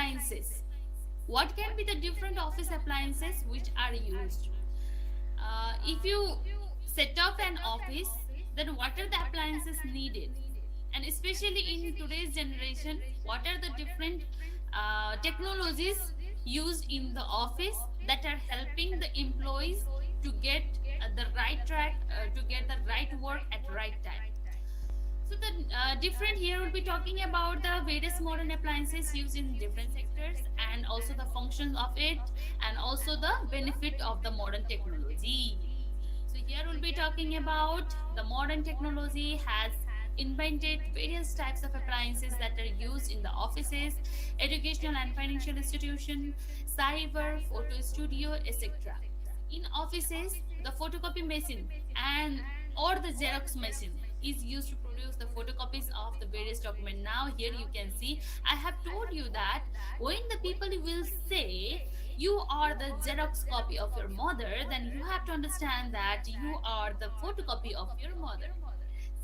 appliances. What can be the different office appliances which are used? If you set up an office, then what are the appliances needed? And especially in today's generation, what are the different technologies used in the office that are helping the employees to get the right track, to get the right work at right time? So the different here will be talking about the various modern appliances used in different sectors and also the functions of it and also the benefit of the modern technology. So here we'll be talking about the modern technology has invented various types of appliances that are used in the offices, educational and financial institution, cyber, photo studio, etc. In offices, the photocopy machine and or the Xerox machine is used to produce the photocopies of the various document. Now here you can see I have told you that when the people will say you are the Xerox copy of your mother, then you have to understand that you are the photocopy of your mother.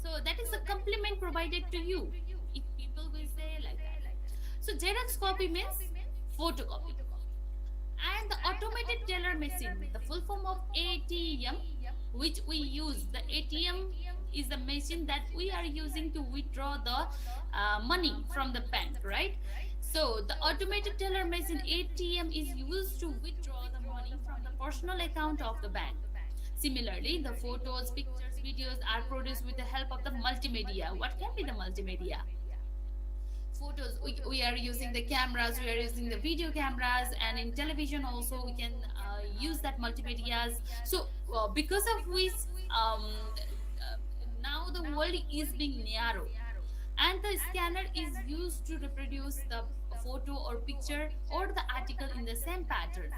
So that is a compliment provided to you if people will say like that. So Xerox copy means photocopy. And the automated teller machine, the full form of ATM, which we use. The ATM is the machine that we are using to withdraw the money from the bank, right? So the automated teller machine ATM is used to withdraw the money from the personal account of the bank. Similarly, the photos, pictures, videos are produced with the help of the multimedia. What can be the multimedia? Photos, we are using the cameras, we are using the video cameras, and in television also we can use that multimedias. So because of which now the world is being narrow and the scanner is used to reproduce the photo or picture or the article in the same pattern.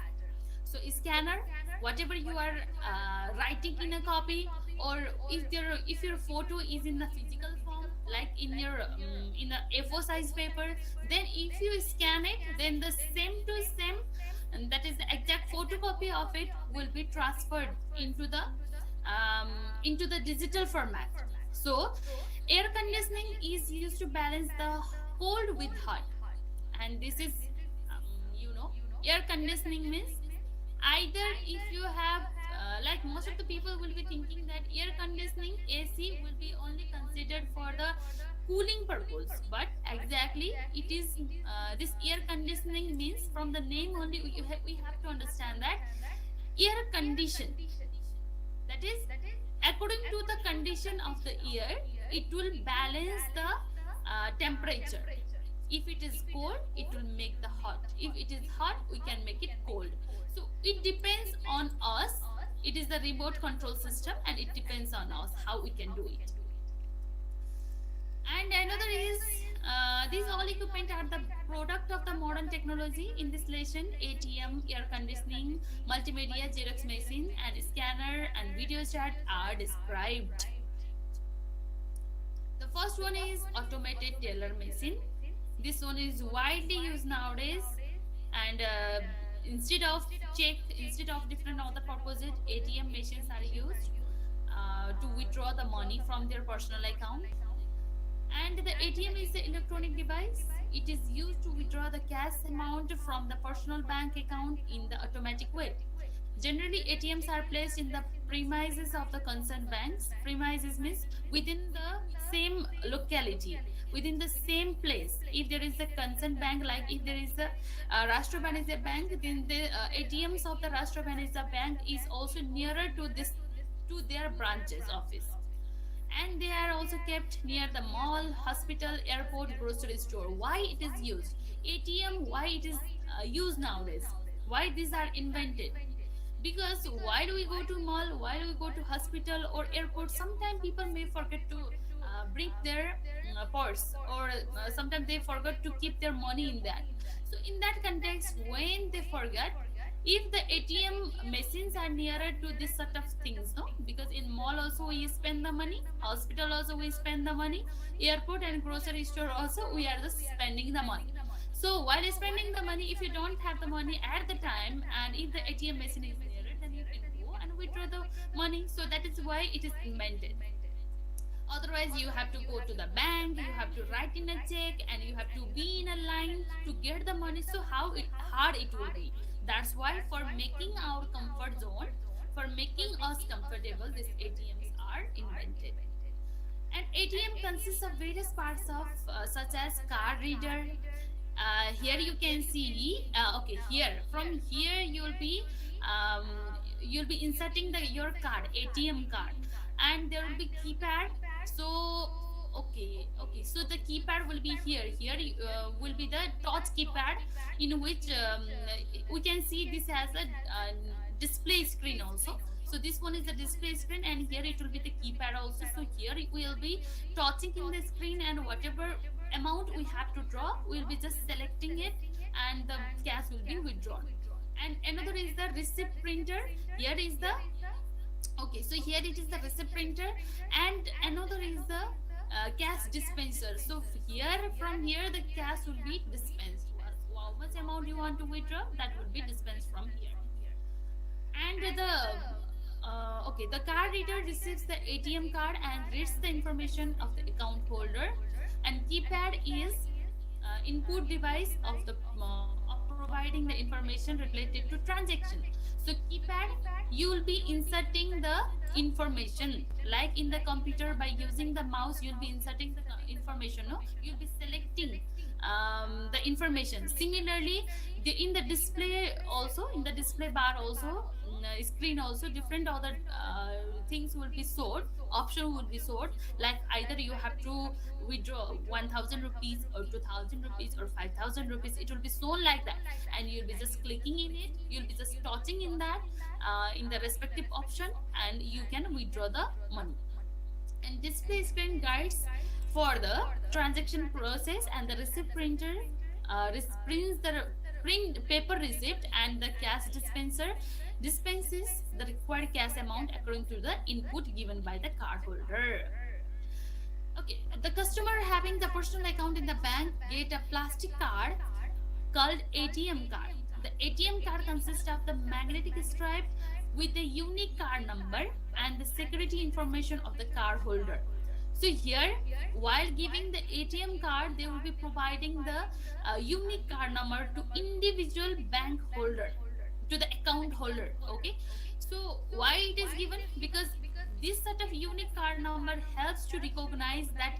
So scanner, whatever you are writing in a copy, or if your photo is in the physical form, like in your in a A4 size paper, then if you scan it, then the same to same, and that is the exact photocopy of it will be transferred into the digital format. So air conditioning is used to balance the cold with hot, and this is you know air conditioning means either if you have like most of the people will be thinking that air conditioning AC will be only considered for the cooling purpose, but exactly it is this air conditioning means from the name only we have to understand that air condition, that is according to the condition of the air it will balance the temperature. If it is cold it will make the hot, if it is hot we can make it cold. So it depends on us, it is the remote control system and it depends on us how we can do it. And another is these all equipment are the product of the modern technology. In this lesson, ATM, air conditioning, multimedia, Xerox machine, and scanner and video chat are described. The first one is automated teller machine. This one is widely used nowadays, and instead of different other purposes, ATM machines are used to withdraw the money from their personal account. And the ATM is the electronic device. It is used to withdraw the cash amount from the personal bank account in the automatic way. Generally, ATMs are placed in the premises of the concerned banks. Premises means within the same locality, within the same place. If there is a concerned bank, like if there is a Rashtra Banija Bank, then the ATMs of the Rashtra Banija Bank is also nearer to this to their branches office, and they are also kept near the mall, hospital, airport, grocery store. Why it is used? ATM, why it is used nowadays? Why these are invented? Because why do we go to mall? Why do we go to hospital or airport? Sometimes people may forget to bring their purse, or sometimes they forget to keep their money in that. So in that context, when they forget, if the ATM machines are nearer to this sort of things, no, because in mall also we spend the money, hospital also we spend the money, airport and grocery store also we are just spending the money. So while spending the money, if you don't have the money at the time, and if the ATM machine is nearer, then you can go and withdraw the money. So that is why it is invented. Otherwise, you have to go to the bank, you have to write in a check, and you have to be in a line to get the money. So hard it will be. That's why, for making our comfort zone, for making us comfortable, these ATMs are invented. An ATM consists of various parts of such as card reader. Here you can see. Okay, here from here um, you'll be inserting your card, ATM card, and there will be keypad. So okay. So the keypad will be here. Here will be the touch keypad, in which we can see this has a display screen also. So this one is the display screen, and here it will be the keypad also. So here it will be touching in the screen, and whatever amount we have to draw, we'll be just selecting it, and the cash will be withdrawn. And another is the receipt printer. Here is the okay. So here it is the receipt printer, and another is the cash dispenser. So here, from here, the cash will be dispensed. How much amount you want to withdraw, that will be dispensed from here. And the card reader receives the ATM card and reads the information of the account holder. And keypad is input device of providing the information related to transaction. So keypad, you will be inserting the information, like in the computer, by using the mouse you'll be inserting the information, no, you'll be selecting the information. Similarly, in the display also, in the display bar also, screen also, different other things will be sold, option will be sold, like either you have to withdraw 1000 rupees or 2000 rupees or 5000 rupees. It will be shown like that, and you'll be just clicking in it, you'll be just touching in that, in the respective option, and you can withdraw the money. And display screen guides for the transaction process, and the receipt printer prints the print paper receipt, and the cash dispenser dispenses the required cash amount according to the input given by the cardholder. Okay, the customer having the personal account in the bank get a plastic card called ATM card. The ATM card consists of the magnetic stripe with the unique card number and the security information of the card holder. So here, while giving the ATM card, they will be providing the unique card number to individual bank holder, to the account holder. Okay, so why it is given? Because this set of unique card number helps to recognize that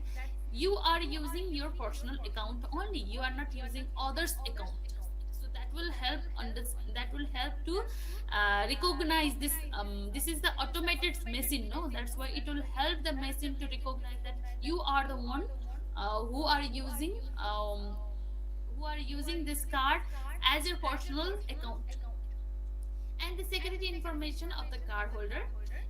you are using your personal account only, you are not using others account. So that will help on this, that will help to recognize this. This is the automated machine, no, that's why it will help the machine to recognize that you are the one who are using this card as your personal account. And the security information of the cardholder.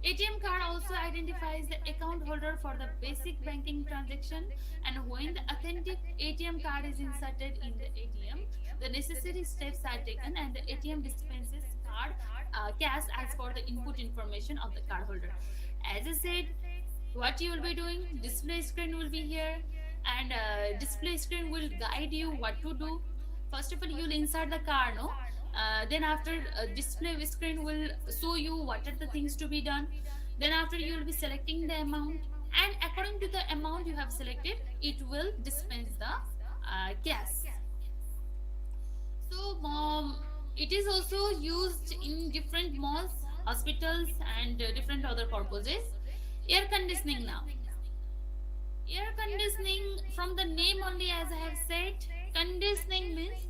ATM card also identifies the account holder for the basic banking transaction, and when the authentic ATM card is inserted in the ATM, the necessary steps are taken, and the ATM dispenses card cash as per the input information of the cardholder. As I said, what you will be doing, display screen will be here, and display screen will guide you what to do. First of all, you'll insert the card, no, then after, display screen will show you what are the things to be done. Then after, you will be selecting the amount, and according to the amount you have selected, it will dispense the cash. So it is also used in different malls, hospitals, and different other purposes. Air conditioning now. Air conditioning, from the name only, as I have said, conditioning means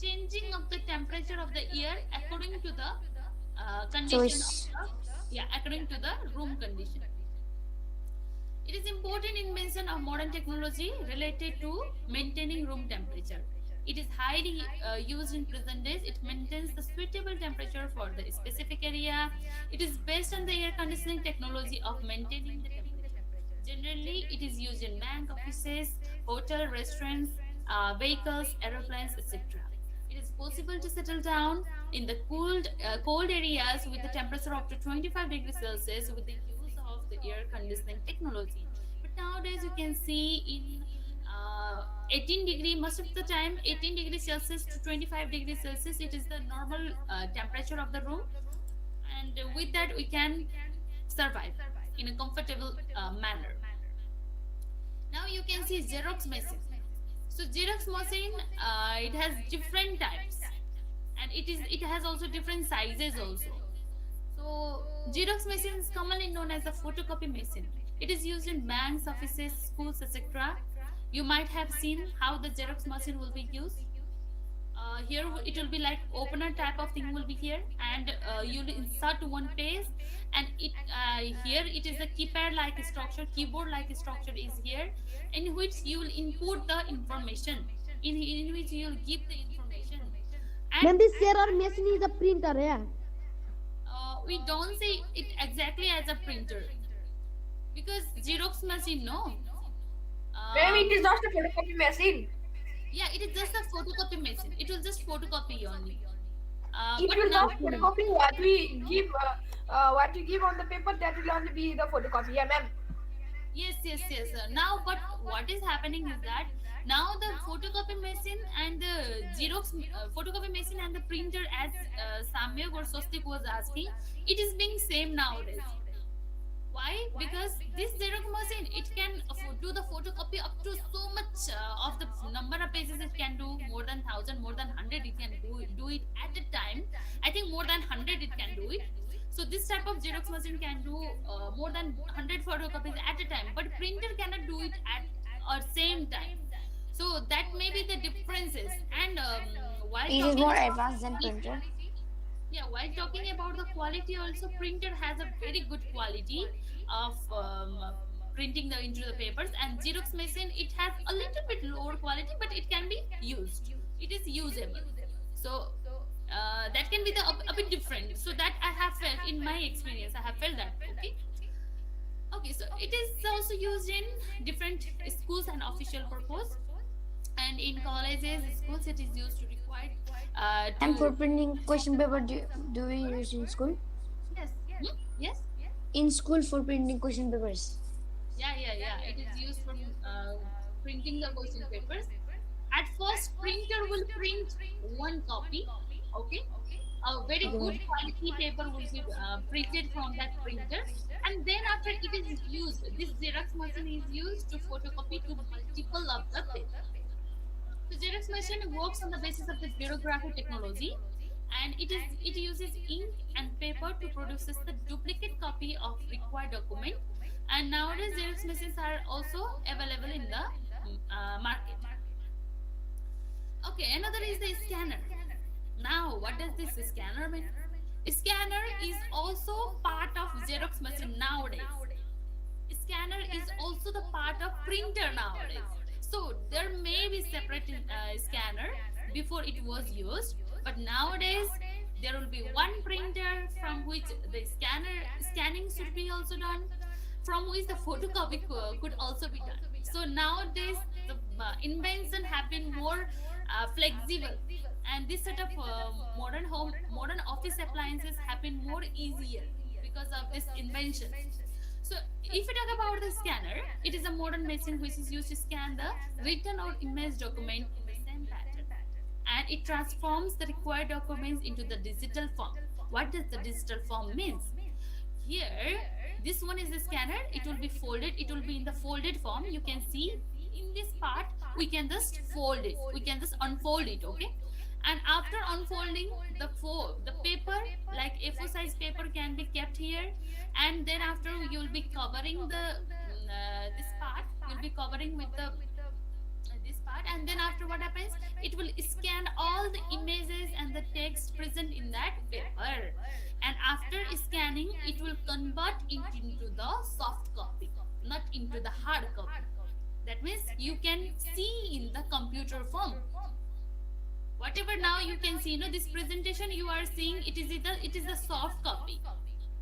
changing of the temperature of the air according to the condition of Choice. the, yeah, according to the room condition. It is important invention of modern technology related to maintaining room temperature. It is highly used in present days. It maintains the suitable temperature for the specific area. It is based on the air conditioning technology of maintaining the temperature. Generally, it is used in bank offices, hotel, restaurants, vehicles, aeroplanes, etc. It is possible to settle down in the cold areas with the temperature up to 25 degrees Celsius with the use of the air conditioning technology. But nowadays, you can see in 18 degree, most of the time 18 degrees Celsius to 25 degrees Celsius, it is the normal temperature of the room, and with that we can survive. in a comfortable manner. Now you can see Xerox machine. So Xerox machine, it has different types, and it has also different sizes also. So Xerox machine is commonly known as a photocopy machine. It is used in banks, offices, schools, etc. You might have seen how the Xerox machine will be used. Here it will be like opener type of thing will be here, and you'll insert one page, and it here it is a keypad like structure, keyboard like structure is here, in which you will input the information, in which you will give the information. And Ma'am, this error machine is a printer, yeah. we don't say it exactly as a printer, because Xerox machine, no. Ma'am, uh, it is just a photocopy machine. yeah, it is just a photocopy machine, it will just photocopy only. It But will now, not photocopy what we give on the paper. That will only be the photocopy. Yeah, ma'am. yes, yes, yes. Now, but what is happening is that now the photocopy machine and the Xerox photocopy machine and the printer, as Samyak or Swastik was asking, it is being same nowadays. Why? Because this Xerox machine, it can do the photocopy up to so much of the number of pages it can do, more than 1,000, more than 100 it can do it at a time. I think more than 100 it can do it. So this type of Xerox machine can do more than 100 photocopies at a time, but printer cannot do it at same time. So that may be the differences. And while It is talking more about advanced than quality, printer. yeah, while talking about the quality, also printer has a very good quality of printing the into the papers, and Xerox machine, it has a little bit lower quality, but it can be used, it is usable. So that can be a bit different. So that I have felt in my experience, I have felt that. Okay. Okay, so it is also used in different schools and official purpose, and in colleges, schools, it is used to require And for to. printing question paper, do we use in school? Yes. Hmm? Yes. In school for printing question papers. Yeah, yeah, yeah. It is used for printing the question papers. At first, printer will print one copy. Okay. A very good Okay. quality paper will be printed from that printer, and then after it is used, this Xerox machine is used to photocopy to multiple of the paper. So Xerox machine works on the basis of the xerographic technology, and it uses ink and paper to produce the duplicate copy of required document. And nowadays Xerox machines are also available in the market. Okay, another is the scanner. Now, what does this scanner mean? Scanner is also part of Xerox machine nowadays. Scanner is also the part of printer nowadays. So there may be separate scanner before it was used, but nowadays there will be one printer from which the scanning should be also done, from which the photocopy could also be done. So nowadays the invention have been more flexible, and this sort of modern office appliances have been more easier because of this invention. So, if you talk about the scanner, it is a modern machine which is used to scan the written or image document in the same pattern, and it transforms the required documents into the digital form. What does the digital form means? Here, this one is the scanner. It will be folded. It will be in the folded form. You can see in this part. We can just fold it. We can just unfold it. Okay. And after unfolding the paper, like A4 size paper, can be kept here, and then after you will be covering the this part, you'll be covering with the this part, and then after what happens, it will scan all the images and the text present in that paper, and after scanning it will convert it into the soft copy, not into the hard copy. That means you can see in the computer form whatever now you can see. This presentation you are seeing, it is the soft copy.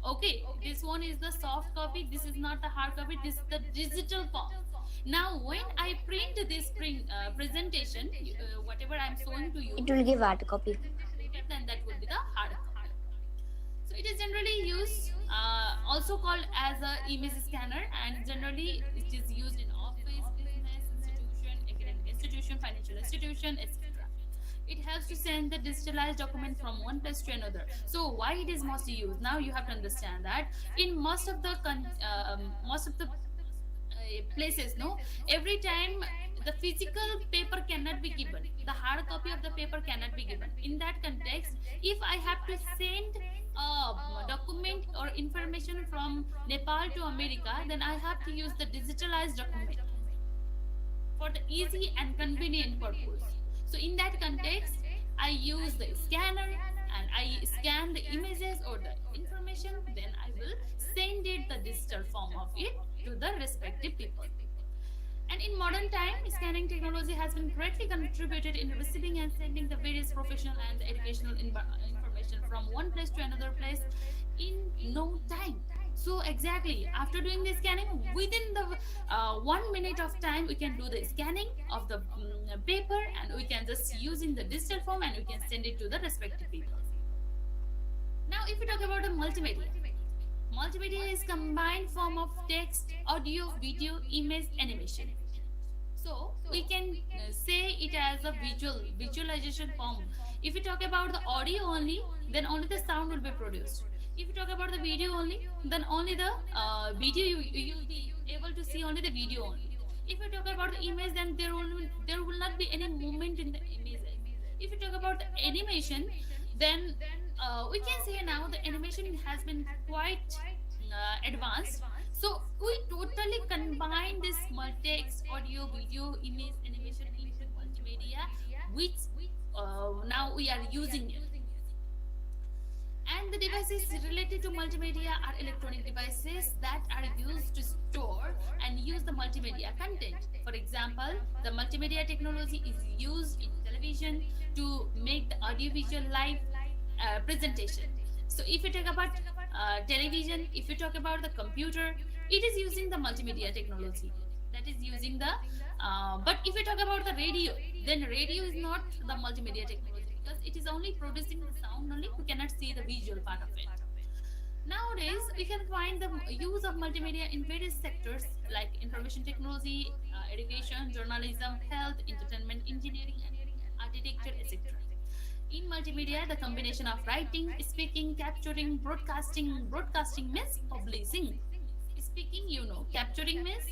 Okay, this one is the soft copy, this is not the hard copy, this is the digital form. Now when I print this presentation, whatever I'm showing to you, It will give hard copy. then that will be the hard copy. So it is generally used, also called as a image scanner, and generally it is used in office, business institution, academic institution, financial institution, etc. It helps to send the digitalized document from one place to another. So why it is mostly used? Now you have to understand that in most of the places, no, every time the physical paper cannot be given, the hard copy of the paper cannot be given. In that context, if I have to send a document or information from Nepal to America, then I have to use the digitalized document for the easy and convenient purpose. So in that context, I use the scanner and I scan the images or the information, then I will send it the digital form of it to the respective people. And in modern time, scanning technology has been greatly contributed in receiving and sending the various professional and educational information from one place to another place in no time. So exactly after doing the scanning, within the 1 minute of time, we can do the scanning of the paper, and we can just use in the digital form, and we can send it to the respective people. Now, if we talk about the multimedia, multimedia is combined form of text, audio, video, image, animation. So we can say it as a visualization form. If we talk about the audio only, then only the sound will be produced. If you talk about the video only, then only the video you'll be able to see only the video only. If you talk about the image, then there will not be any movement in the image. If you talk about the animation, then we can say now the animation has been quite advanced. So we totally combine this text, audio, video, image, animation into multimedia, which now we are using it. And the devices related to multimedia are electronic devices that are used to store and use the multimedia content. For example, the multimedia technology is used in television to make the audiovisual live presentation. So if you talk about television, if you talk about the computer, it is using the multimedia technology. That is using the. But if you talk about the radio, then radio is not the multimedia technology because it is only producing the sound only. We cannot see the visual part of it. Nowadays, we can find the use of multimedia in various sectors like information technology, education, journalism, health, entertainment, engineering, and architecture, etc. In multimedia, the combination of writing, speaking, capturing, broadcasting means publishing. Speaking, capturing means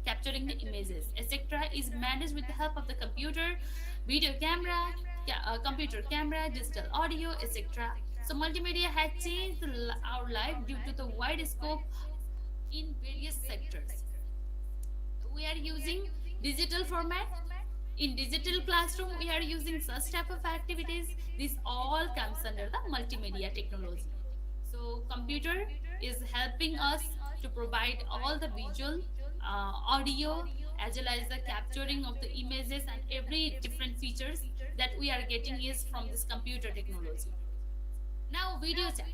capturing the images, etc. is managed with the help of the computer, video camera, computer camera, digital audio, etc. So multimedia has changed our life due to the wide scope in various sectors. We are using digital format. In digital classroom, we are using such type of activities. This all comes under the multimedia technology. So computer is helping us to provide all the visual, audio, as well as the capturing of the images, and every different features that we are getting is from this computer technology. Now, video chat.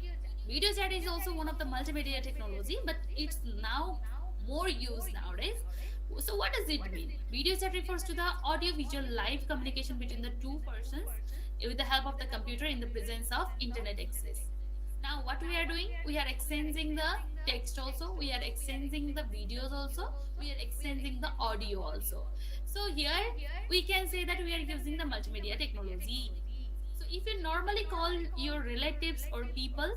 Video chat is also one of the multimedia technology, but it's now more used nowadays. So, what does it mean? Video chat refers to the audio-visual live communication between the two persons with the help of the computer in the presence of internet access. Now, what we are doing? We are exchanging the text also. We are exchanging the videos also. We are exchanging the audio also. So here we can say that we are using the multimedia technology. So if you normally call your relatives or people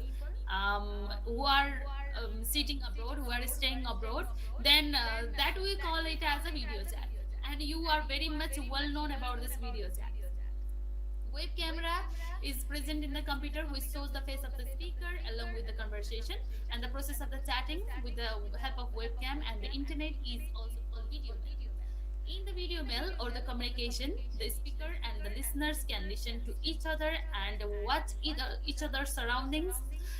who are sitting abroad, who are staying abroad, then that we call it as a video chat. And you are very much well known about this video chat. Web camera is present in the computer, which shows the face of the speaker along with the conversation, and the process of the chatting with the help of webcam and the internet is also called video mail. In the video mail or the communication, the speaker and the listeners can listen to each other and watch each other's surroundings.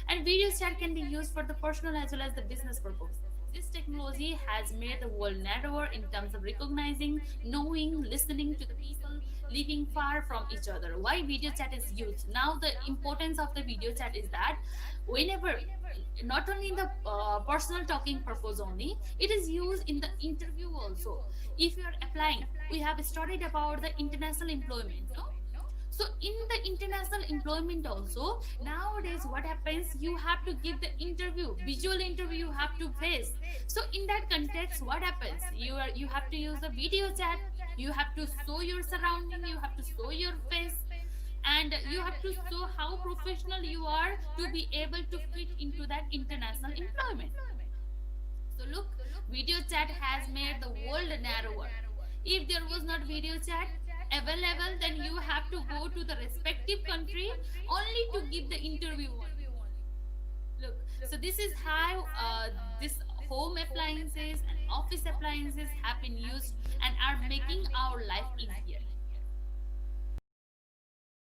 And video chat can be used for the personal as well as the business purpose. This technology has made the world narrower in terms of recognizing, knowing, listening to the people living far from each other. Why video chat is used? Now, the importance of the video chat is that whenever, not only in the personal talking purpose only, it is used in the interview also. If you are applying, we have studied about the international employment, no? So in the international employment also, nowadays what happens, you have to give the interview, visual interview you have to face. So in that context, what happens, you have to use the video chat, you have to show your surrounding, you have to show your face. you have to show how professional you are to be able to fit into that international employment. So look, video chat has made the world narrower. If there was not video chat available, then you have to go to the respective country only to give the interview. Look, so this is how this home appliances and office appliances have been used and are making our life easy.